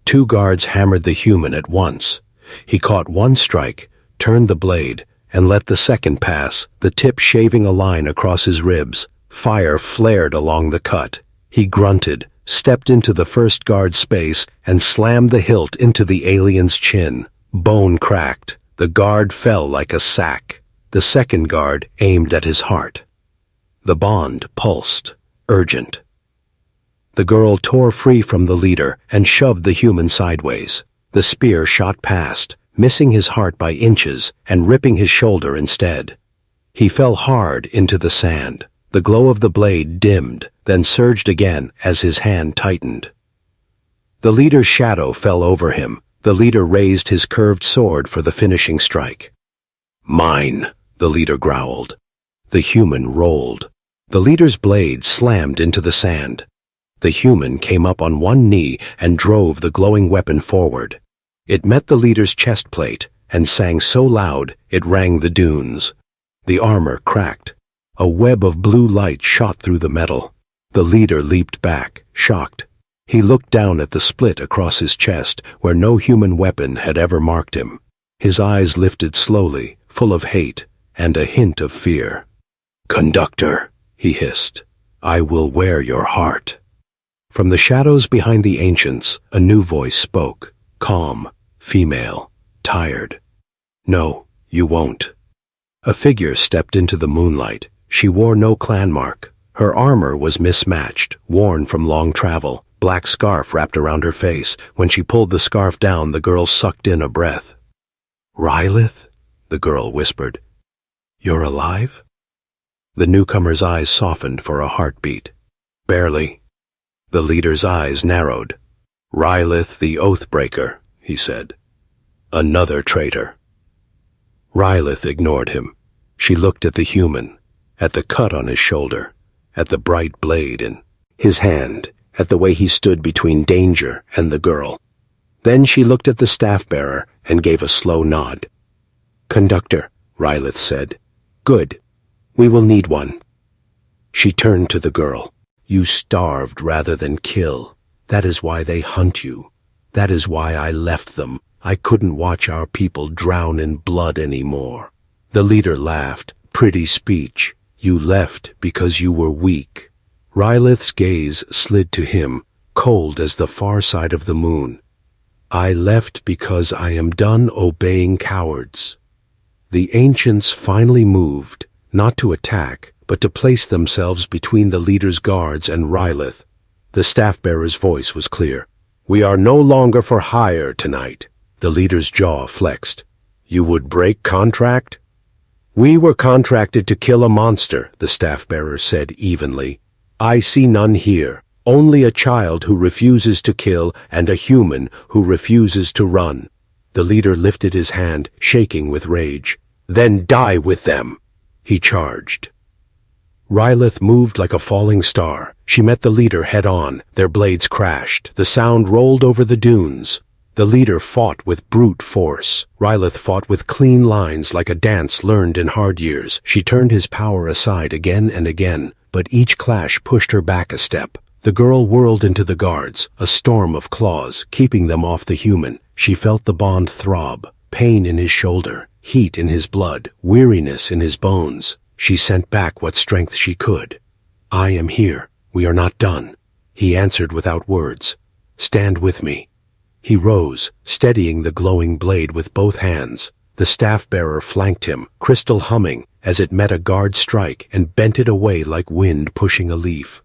2 guards hammered the human at once. He caught one strike, turned the blade, and let the second pass, the tip shaving a line across his ribs. Fire flared along the cut. He grunted, stepped into the first guard's space, and slammed the hilt into the alien's chin. Bone cracked. The guard fell like a sack. The second guard aimed at his heart. The bond pulsed, urgent. The girl tore free from the leader and shoved the human sideways. The spear shot past, missing his heart by inches and ripping his shoulder instead. He fell hard into the sand. The glow of the blade dimmed, then surged again as his hand tightened. The leader's shadow fell over him. The leader raised his curved sword for the finishing strike. Mine, the leader growled. The human rolled. The leader's blade slammed into the sand. The human came up on one knee and drove the glowing weapon forward. It met the leader's chest plate and sang so loud it rang the dunes. The armor cracked. A web of blue light shot through the metal. The leader leaped back, shocked. He looked down at the split across his chest where no human weapon had ever marked him. His eyes lifted slowly, full of hate and a hint of fear. Conductor, he hissed, I will wear your heart. From the shadows behind the ancients, a new voice spoke, calm, female, tired. No, you won't. A figure stepped into the moonlight. She wore no clan mark. Her armor was mismatched, worn from long travel. Black scarf wrapped around her face. When she pulled the scarf down, the girl sucked in a breath. Rylith? The girl whispered. You're alive? The newcomer's eyes softened for a heartbeat. Barely. The leader's eyes narrowed. Rylith the Oathbreaker, he said. Another traitor. Rylith ignored him. She looked at the human, at the cut on his shoulder, at the bright blade in his hand, at the way he stood between danger and the girl. Then she looked at the staff-bearer and gave a slow nod. Conductor, Rylith said. Good. We will need one. She turned to the girl. You starved rather than kill. That is why they hunt you. That is why I left them. I couldn't watch our people drown in blood anymore. The leader laughed. Pretty speech. You left because you were weak. Rylith's gaze slid to him, cold as the far side of the moon. I left because I am done obeying cowards. The ancients finally moved, not to attack, but to place themselves between the leader's guards and Rylith. The staff-bearer's voice was clear. We are no longer for hire tonight. The leader's jaw flexed. You would break contract? We were contracted to kill a monster, the staff-bearer said evenly. I see none here, only a child who refuses to kill and a human who refuses to run. The leader lifted his hand, shaking with rage. Then die with them, he charged. Rylith moved like a falling star. She met the leader head-on. Their blades crashed. The sound rolled over the dunes. The leader fought with brute force. Rylith fought with clean lines like a dance learned in hard years. She turned his power aside again and again, but each clash pushed her back a step. The girl whirled into the guards, a storm of claws, keeping them off the human. She felt the bond throb, pain in his shoulder, heat in his blood, weariness in his bones. She sent back what strength she could. "I am here. We are not done." He answered without words. "Stand with me." He rose, steadying the glowing blade with both hands. The staff-bearer flanked him, crystal humming, as it met a guard strike and bent it away like wind pushing a leaf.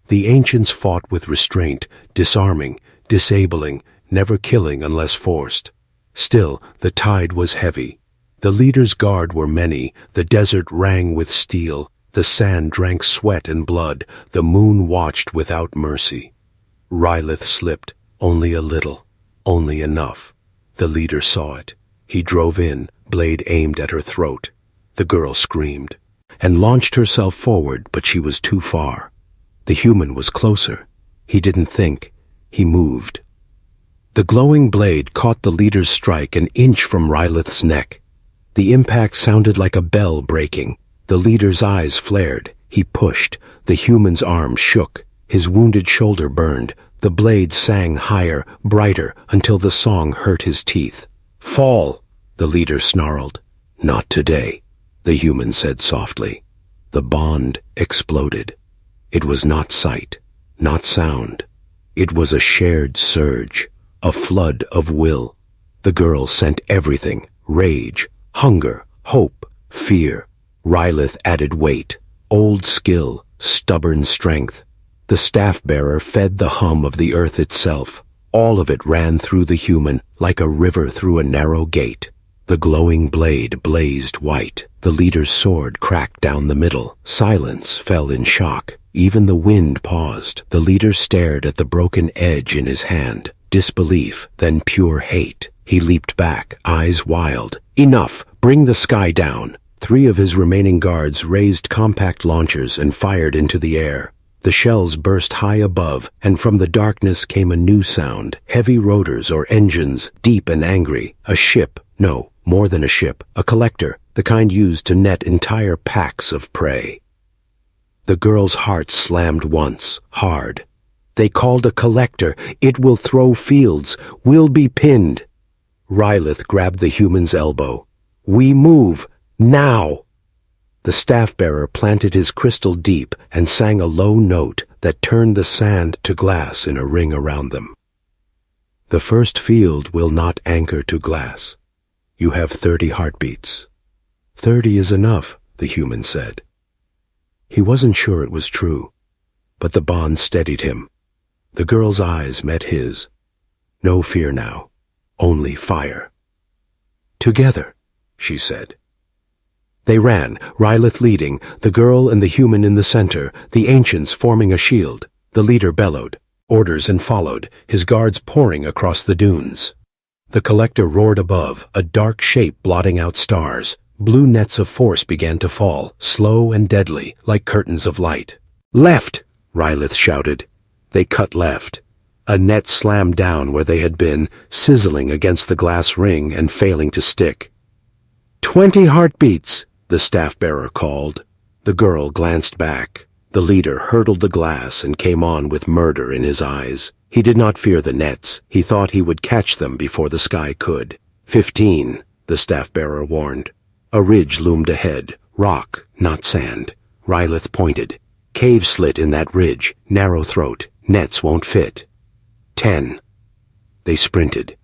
The ancients fought with restraint, disarming, disabling, never killing unless forced. Still, the tide was heavy. The leader's guard were many, the desert rang with steel, the sand drank sweat and blood, the moon watched without mercy. Rylith slipped, only a little, only enough. The leader saw it. He drove in, blade aimed at her throat. The girl screamed, and launched herself forward, but she was too far. The human was closer. He didn't think. He moved. The glowing blade caught the leader's strike an inch from Rylith's neck. The impact sounded like a bell breaking. The leader's eyes flared. He pushed. The human's arm shook. His wounded shoulder burned. The blade sang higher, brighter, until the song hurt his teeth. "Fall!" the leader snarled. "Not today," the human said softly. The bond exploded. It was not sight, not sound. It was a shared surge, a flood of will. The girl sent everything, rage, hunger, hope, fear. Rylith added weight, old skill, stubborn strength. The staff-bearer fed the hum of the earth itself. All of it ran through the human like a river through a narrow gate. The glowing blade blazed white. The leader's sword cracked down the middle. Silence fell in shock. Even the wind paused. The leader stared at the broken edge in his hand. Disbelief, then pure hate. He leaped back, eyes wild. "Enough! Bring the sky down!" 3 of his remaining guards raised compact launchers and fired into the air. The shells burst high above, and from the darkness came a new sound. Heavy rotors or engines, deep and angry. A ship, no, more than a ship. A collector, the kind used to net entire packs of prey. The girl's heart slammed once, hard. They called a collector. It will throw fields. We'll be pinned. Rylith grabbed the human's elbow. "We move. Now!" The staff-bearer planted his crystal deep and sang a low note that turned the sand to glass in a ring around them. "The first field will not anchor to glass. You have 30 heartbeats." 30 is enough, the human said. He wasn't sure it was true, but the bond steadied him. The girl's eyes met his. No fear now, only fire. "Together," she said. They ran, Rylith leading, the girl and the human in the center, the ancients forming a shield. The leader bellowed, orders and followed, his guards pouring across the dunes. The collector roared above, a dark shape blotting out stars. Blue nets of force began to fall, slow and deadly, like curtains of light. "Left!" Rylith shouted. They cut left. A net slammed down where they had been, sizzling against the glass ring and failing to stick. 20 heartbeats! The staff-bearer called. The girl glanced back. The leader hurdled the glass and came on with murder in his eyes. He did not fear the nets. He thought he would catch them before the sky could. 15, the staff-bearer warned. A ridge loomed ahead. Rock, not sand. Rylith pointed. Cave slit in that ridge. Narrow throat. Nets won't fit. 10. They sprinted.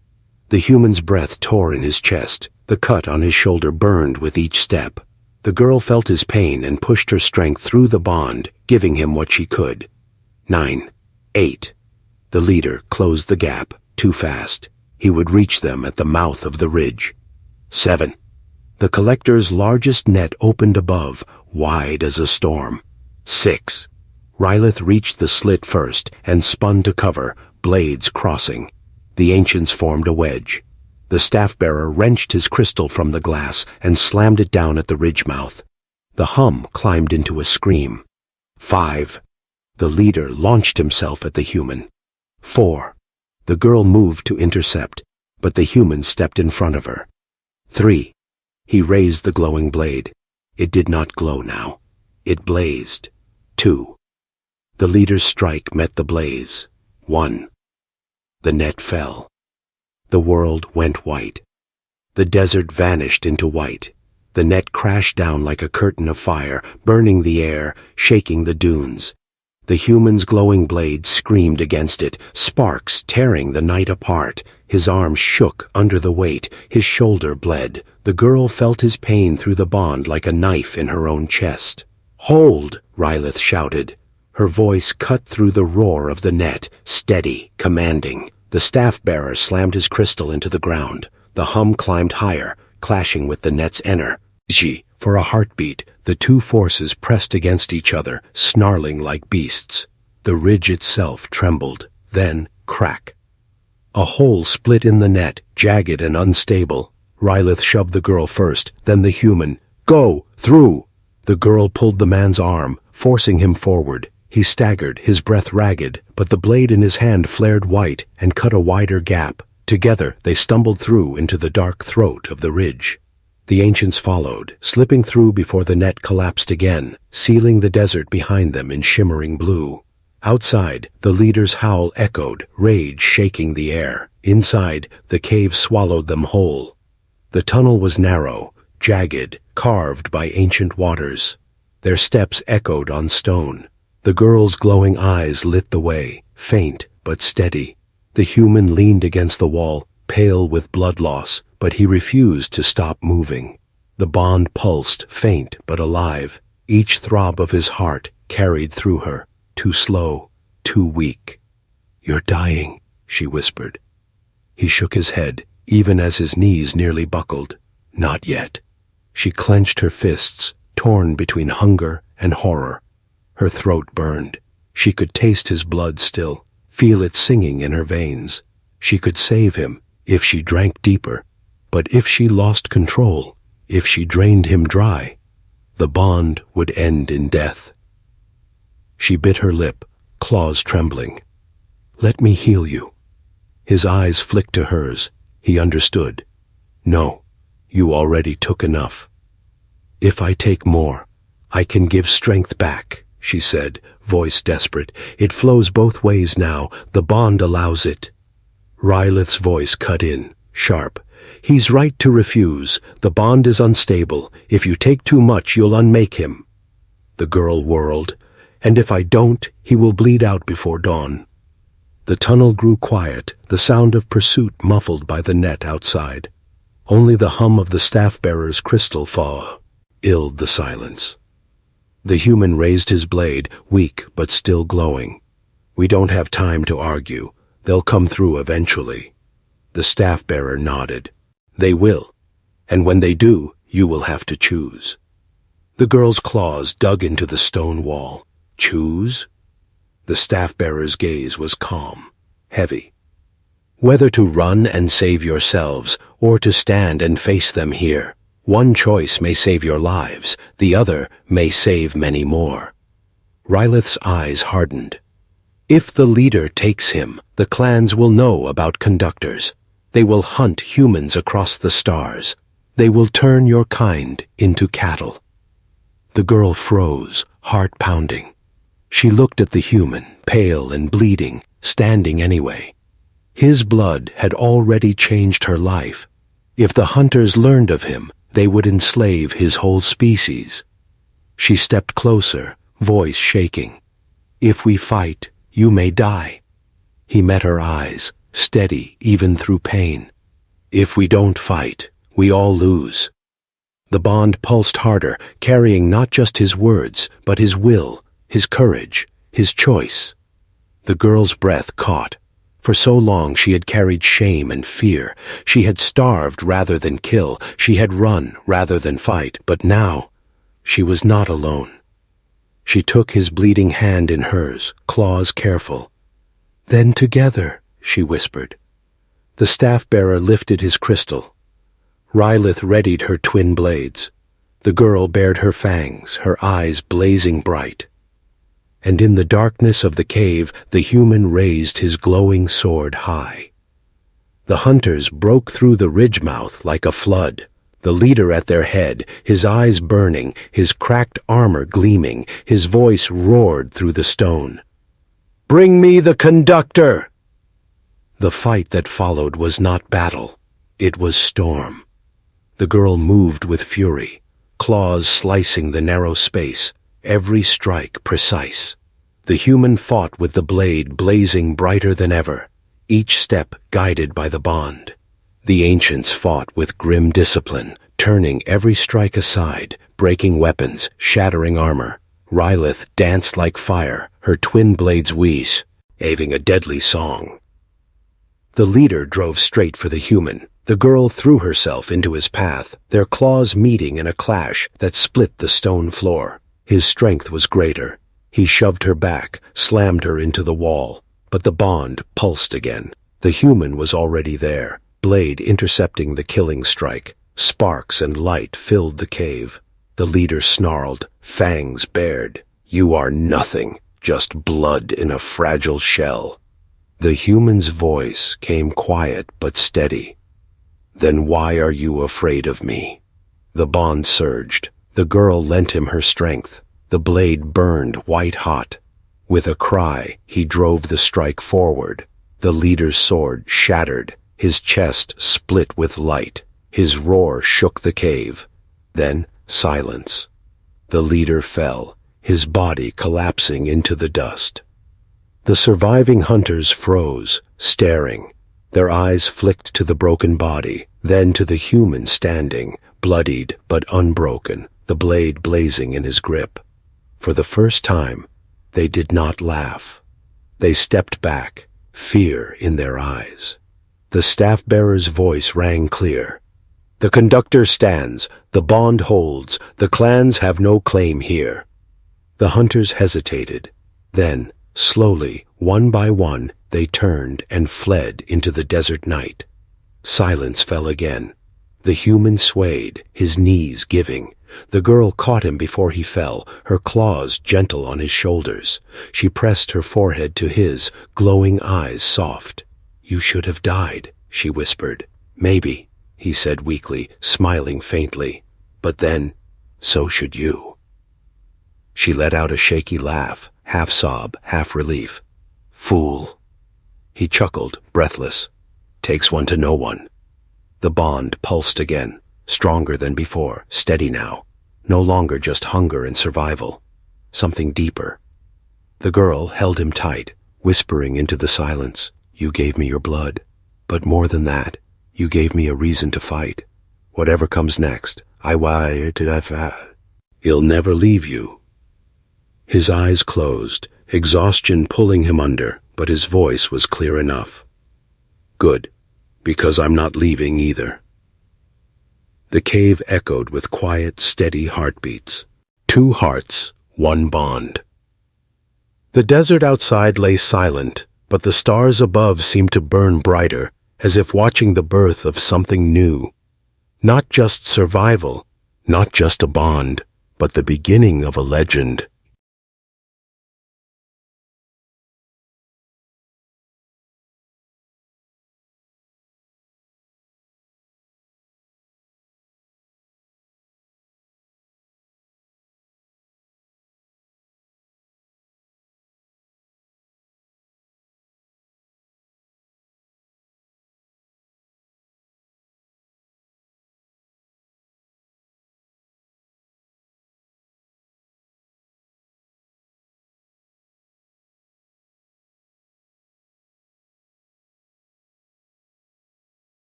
The human's breath tore in his chest. The cut on his shoulder burned with each step. The girl felt his pain and pushed her strength through the bond, giving him what she could. 9. 8. The leader closed the gap, too fast. He would reach them at the mouth of the ridge. 7. The collector's largest net opened above, wide as a storm. 6. Rylith reached the slit first and spun to cover, blades crossing. The ancients formed a wedge. The staff-bearer wrenched his crystal from the glass and slammed it down at the ridge mouth. The hum climbed into a scream. 5. The leader launched himself at the human. 4. The girl moved to intercept. but the human stepped in front of her. 3. He raised the glowing blade. It did not glow now. It blazed. 2. The leader's strike met the blaze. 1. The net fell. The world went white. The desert vanished into white. The net crashed down like a curtain of fire, burning the air, shaking the dunes. The human's glowing blade screamed against it, sparks tearing the night apart. His arm shook under the weight, his shoulder bled. The girl felt his pain through the bond like a knife in her own chest. "Hold!" Rylith shouted. Her voice cut through the roar of the net, steady, commanding. The staff-bearer slammed his crystal into the ground. The hum climbed higher, clashing with the net's energy. For a heartbeat, the two forces pressed against each other, snarling like beasts. The ridge itself trembled. Then, crack. A hole split in the net, jagged and unstable. Rylith shoved the girl first, then the human. "Go! Through!" The girl pulled the man's arm, forcing him forward. He staggered, his breath ragged, but the blade in his hand flared white and cut a wider gap. Together, they stumbled through into the dark throat of the ridge. The ancients followed, slipping through before the net collapsed again, sealing the desert behind them in shimmering blue. Outside, the leader's howl echoed, rage shaking the air. Inside, the cave swallowed them whole. The tunnel was narrow, jagged, carved by ancient waters. Their steps echoed on stone. The girl's glowing eyes lit the way, faint but steady. The human leaned against the wall, pale with blood loss, but he refused to stop moving. The bond pulsed, faint but alive. Each throb of his heart carried through her, too slow, too weak. "You're dying," she whispered. He shook his head, even as his knees nearly buckled. "Not yet." She clenched her fists, torn between hunger and horror. Her throat burned. She could taste his blood still, feel it singing in her veins. She could save him if she drank deeper. But if she lost control, if she drained him dry, the bond would end in death. She bit her lip, claws trembling. "Let me heal you." His eyes flicked to hers. He understood. "No, you already took enough." "If I take more, I can give strength back," she said, voice desperate. "It flows both ways now. The bond allows it." Rylith's voice cut in, sharp. "He's right to refuse. The bond is unstable. If you take too much, you'll unmake him." The girl whirled. "And if I don't, he will bleed out before dawn." The tunnel grew quiet, the sound of pursuit muffled by the net outside. Only the hum of the staff-bearer's crystal filled the silence. The human raised his blade, weak but still glowing. "We don't have time to argue. They'll come through eventually." The staff-bearer nodded. "They will. And when they do, you will have to choose." The girl's claws dug into the stone wall. "Choose?" The staff-bearer's gaze was calm, heavy. "Whether to run and save yourselves, or to stand and face them here. One choice may save your lives, the other may save many more." Rylith's eyes hardened. "If the leader takes him, the clans will know about conductors. They will hunt humans across the stars. They will turn your kind into cattle." The girl froze, heart pounding. She looked at the human, pale and bleeding, standing anyway. His blood had already changed her life. If the hunters learned of him, they would enslave his whole species. She stepped closer, voice shaking. "If we fight, you may die." He met her eyes, steady even through pain. "If we don't fight, we all lose." The bond pulsed harder, carrying not just his words, but his will, his courage, his choice. The girl's breath caught. For so long she had carried shame and fear. She had starved rather than kill. She had run rather than fight. But now, she was not alone. She took his bleeding hand in hers, claws careful. "Then together," she whispered. The staff-bearer lifted his crystal. Rylith readied her twin blades. The girl bared her fangs, her eyes blazing bright. And in the darkness of the cave, the human raised his glowing sword high. The hunters broke through the ridge mouth like a flood. The leader at their head, his eyes burning, his cracked armor gleaming, his voice roared through the stone. "Bring me the conductor!" The fight that followed was not battle. It was storm. The girl moved with fury, claws slicing the narrow space, every strike precise. The human fought with the blade blazing brighter than ever, each step guided by the bond. The ancients fought with grim discipline, turning every strike aside, breaking weapons, shattering armor. Rylith danced like fire, her twin blades wheeze, aving a deadly song. The leader drove straight for the human. The girl threw herself into his path, their claws meeting in a clash that split the stone floor. His strength was greater. He shoved her back, slammed her into the wall, but the bond pulsed again. The human was already there, blade intercepting the killing strike. Sparks and light filled the cave. The leader snarled, fangs bared. "You are nothing, just blood in a fragile shell." The human's voice came quiet but steady. "Then why are you afraid of me?" The bond surged. The girl lent him her strength. The blade burned white hot. With a cry, he drove the strike forward. The leader's sword shattered. His chest split with light. His roar shook the cave. Then silence. The leader fell, his body collapsing into the dust. The surviving hunters froze, staring. Their eyes flicked to the broken body, then to the human standing, bloodied but unbroken, the blade blazing in his grip. For the first time, they did not laugh. They stepped back, fear in their eyes. The staff-bearer's voice rang clear. "The conductor stands, the bond holds, the clans have no claim here." The hunters hesitated. Then, slowly, one by one, they turned and fled into the desert night. Silence fell again. The human swayed, his knees giving. The girl caught him before he fell, her claws gentle on his shoulders. She pressed her forehead to his, glowing eyes soft. "You should have died," she whispered. "Maybe," he said weakly, smiling faintly. "But then, so should you." She let out a shaky laugh, half sob, half relief. "Fool." He chuckled, breathless. "Takes one to know one." The bond pulsed again, stronger than before, steady now. No longer just hunger and survival. Something deeper. The girl held him tight, whispering into the silence. "You gave me your blood. But more than that, you gave me a reason to fight. Whatever comes next, I wired to He'll never leave you." His eyes closed, exhaustion pulling him under, but his voice was clear enough. "Good, because I'm not leaving either." The cave echoed with quiet, steady heartbeats. 2 hearts, 1 bond. The desert outside lay silent, but the stars above seemed to burn brighter, as if watching the birth of something new. Not just survival, not just a bond, but the beginning of a legend.